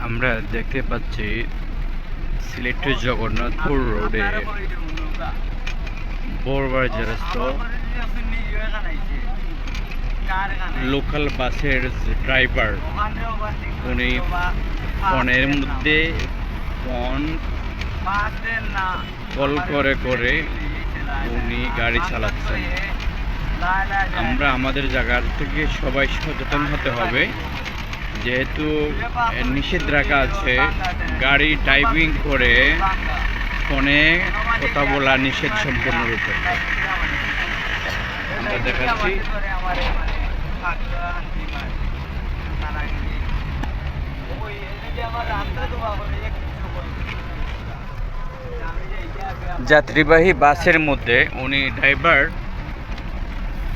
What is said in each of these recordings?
আমরা দেখতে পাচ্ছি সিলেটের জগন্নাথপুর রোডে বড়বাজার রাস্তা লোকাল বাসের ড্রাইভার উনি ফোনের মধ্যে ফোন কল করে করে উনি গাড়ি চালাচ্ছেন। আমরা আমাদের জায়গার থেকে সবাই সচেতন হতে হবে, যেহেতু নিষেধ রাখা আছে গাড়ি ড্রাইভিং করে ফোনে কথা বলা নিষেধ সম্পূর্ণরূপে। আমরা দেখাচ্ছি যাত্রীবাহী বাসের মধ্যে উনি ড্রাইভার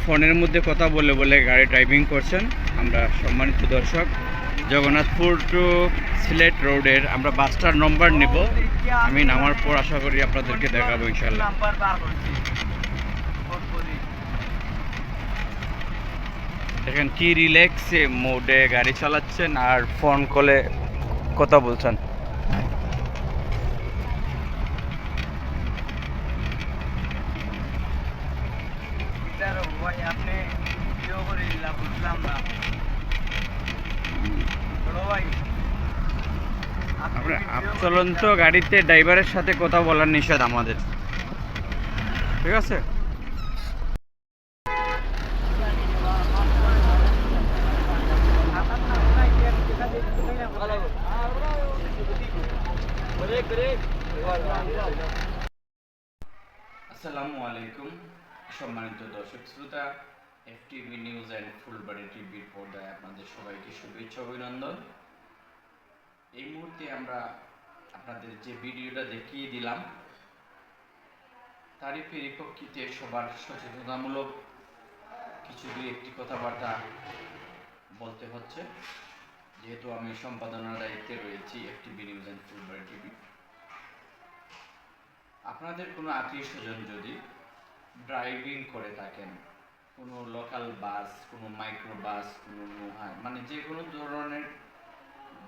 ফোনের মধ্যে কথা বলে বলে গাড়ি ড্রাইভিং করছেন। আমরা সম্মানিত দর্শক, জগন্নাথপুর টু সিলেট রোডের আমরা বাসটার নম্বর নেব, আমি নামার পর আশা করি আপনাদেরকে দেখাবো ইনশাল্লাহ। দেখেন কি রিল্যাক্স মোডে গাড়ি চালাচ্ছেন আর ফোন কলে কথা বলছেন। চলন্ত গাড়িতে ড্রাইভারের সাথে কথা বলার নিষেধ আমাদের, ঠিক আছে? আসসালামু আলাইকুম সম্মানিত দর্শক শ্রোতা, এফটিভি নিউজ অ্যান্ড ফুলবাড়ি টিভির পর্দায় আপনাদের সবাইকে শুভেচ্ছা অভিনন্দন। এই মুহূর্তে আমরা আপনাদের যে ভিডিওটা দেখিয়ে দিলাম তারই পরিপ্রেক্ষিতে সবার সচেতনতামূলক কিছু দুই একটি কথাবার্তা বলতে হচ্ছে, যেহেতু আমি সম্পাদনার দায়িত্বে রয়েছি FTV news and Phulbari TV. আপনাদের কোনো আত্মীয় স্বজন যদি ড্রাইভিং করে থাকেন, কোনো লোকাল বাস, কোনো মাইক্রো বাস, কোনো মানে যে কোনো ধরনের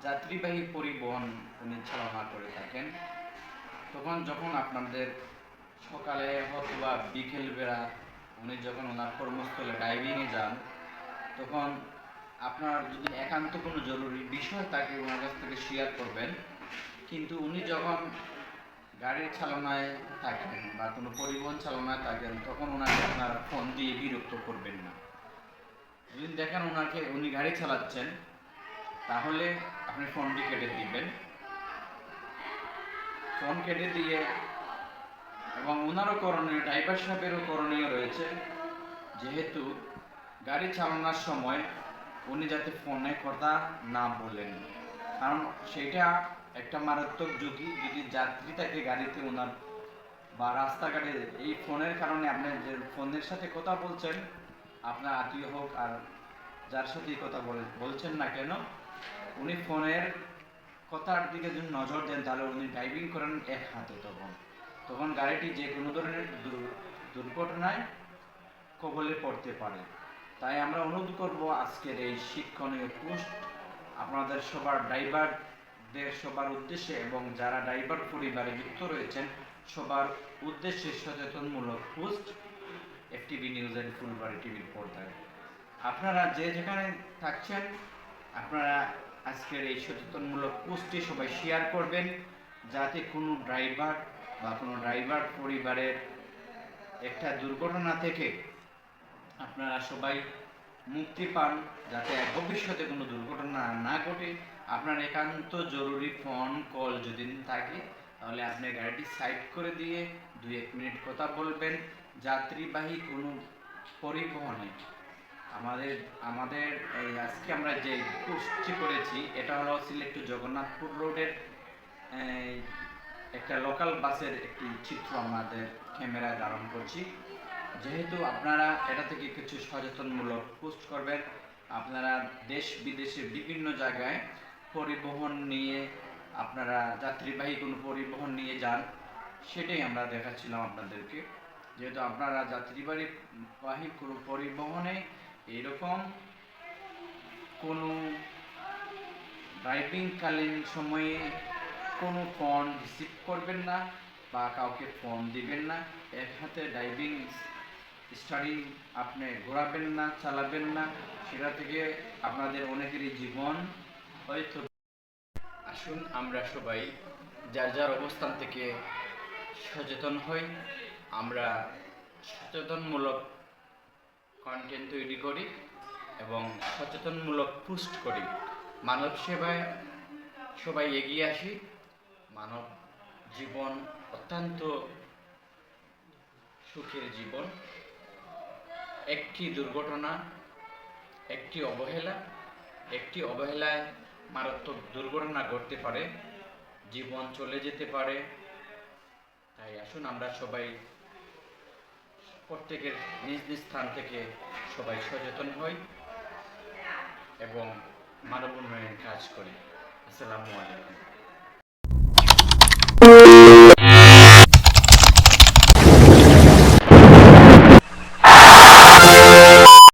যাত্রীবাহী পরিবহন উনি চালনা করে থাকেন, তখন যখন আপনাদের সকালে অথবা বিকেলবেলা উনি যখন ওনার কর্মস্থলে ড্রাইভিংয়ে যান, তখন আপনার যদি একান্ত কোনো জরুরি বিষয় থাকে ওনার কাছ থেকে শেয়ার করবেন। কিন্তু উনি যখন গাড়ির চালনায় থাকেন বা কোনো পরিবহন চালনায় থাকেন, তখন ওনাকে আপনার ফোন দিয়ে বিরক্ত করবেন না। যদি দেখেন ওনাকে উনি গাড়ি চালাচ্ছেন, তাহলে আপনি ফোনটি কেটে দিবেন। ফোন কেটে দিয়ে, এবং ওনারও করণীয়, ড্রাইভার সাহেবেরও করণীয় রয়েছে, যেহেতু গাড়ি চালানোর সময় উনি যাতে ফোনে কথা না বলেন, কারণ সেটা একটা মারাত্মক ঝুঁকি। যদি যাত্রী থাকে গাড়িতে ওনার বা রাস্তাঘাটে, এই ফোনের কারণে আপনি যে ফোনের সাথে কথা বলছেন, আপনার আত্মীয় হোক আর যার সাথেই কথা বলছেন না কেন, উনি ফোনের কথার দিকে যদি নজর দেন, তাহলে উনি ড্রাইভিং করেন এক হাতে, তখন গাড়িটি যে কোনো ধরনের দুর্ঘটনায় কবলে পড়তে পারে। তাই আমরা অনুরোধ করব আজকের এই শিক্ষণীয় পোস্ট আপনাদের সবার ড্রাইভারদের সবার উদ্দেশ্যে এবং যারা ড্রাইভার পরিবারে যুক্ত রয়েছেন সবার উদ্দেশ্যে সচেতনমূলক post FTV news and Phulbari টিভির পর্দায়। আপনারা যে যেখানে থাকছেন, আপনারা আজকের এই সচেতনমূলক পোস্টটি সবাই শেয়ার করবেন, যাতে কোনো ড্রাইভার বা কোনো ড্রাইভার পরিবারের একটা দুর্ঘটনা থেকে আপনারা সবাই মুক্তি পান, যাতে ভবিষ্যতে কোনো দুর্ঘটনা না ঘটে। আপনার একান্ত জরুরি ফোন কল যদি থাকে, তাহলে আপনি গাড়িটি সাইড করে দিয়ে 2-1 মিনিট কথা বলবেন। যাত্রীবাহী কোনো পরিবহনে আমাদের এই আজকে আমরা যে পোস্টটি করেছি, এটা হলো সিলেট টু জগন্নাথপুর রোডের একটা লোকাল বাসের একটি চিত্র আমাদের ক্যামেরায় ধারণ করছি। যেহেতু আপনারা এটা থেকে কিছু সচেতনমূলক পোস্ট করবেন, আপনারা দেশ বিদেশে বিভিন্ন জায়গায় পরিবহন নিয়ে, আপনারা যাত্রীবাহী কোনো পরিবহন নিয়ে যান, সেটাই আমরা দেখাচ্ছিলাম আপনাদেরকে। যেহেতু আপনারা যাত্রীবাহী কোনো পরিবহনে এরকম কোনো ড্রাইভিংকালীন সময়ে কোনো ফোন রিসিভ করবেন না বা কাউকে ফোন দিবেন না। এক হাতে ড্রাইভিং স্টারিং আপনি ঘোরাবেন না, চালাবেন না, সেটা থেকে আপনাদের অনেকেরই জীবন হয়তো। আসুন আমরা সবাই যার যার অবস্থান থেকে সচেতন হই, আমরা সচেতনমূলক কন্টেন্ট তৈরি করি এবং সচেতনমূলক পোস্ট করি। মানব সেবায় সবাই এগিয়ে আসি। মানব জীবন অত্যন্ত সুখের জীবন। একটি দুর্ঘটনা, একটি অবহেলায় মারাত্মক দুর্ঘটনা ঘটতে পারে, জীবন চলে যেতে পারে। তাই আসুন আমরা সবাই প্রত্যেকের নিজ নিজ স্থান থেকে সবাই সচেতন হই এবং মানব উন্নয়নের কাজ করি। আসসালামু আলাইকুম।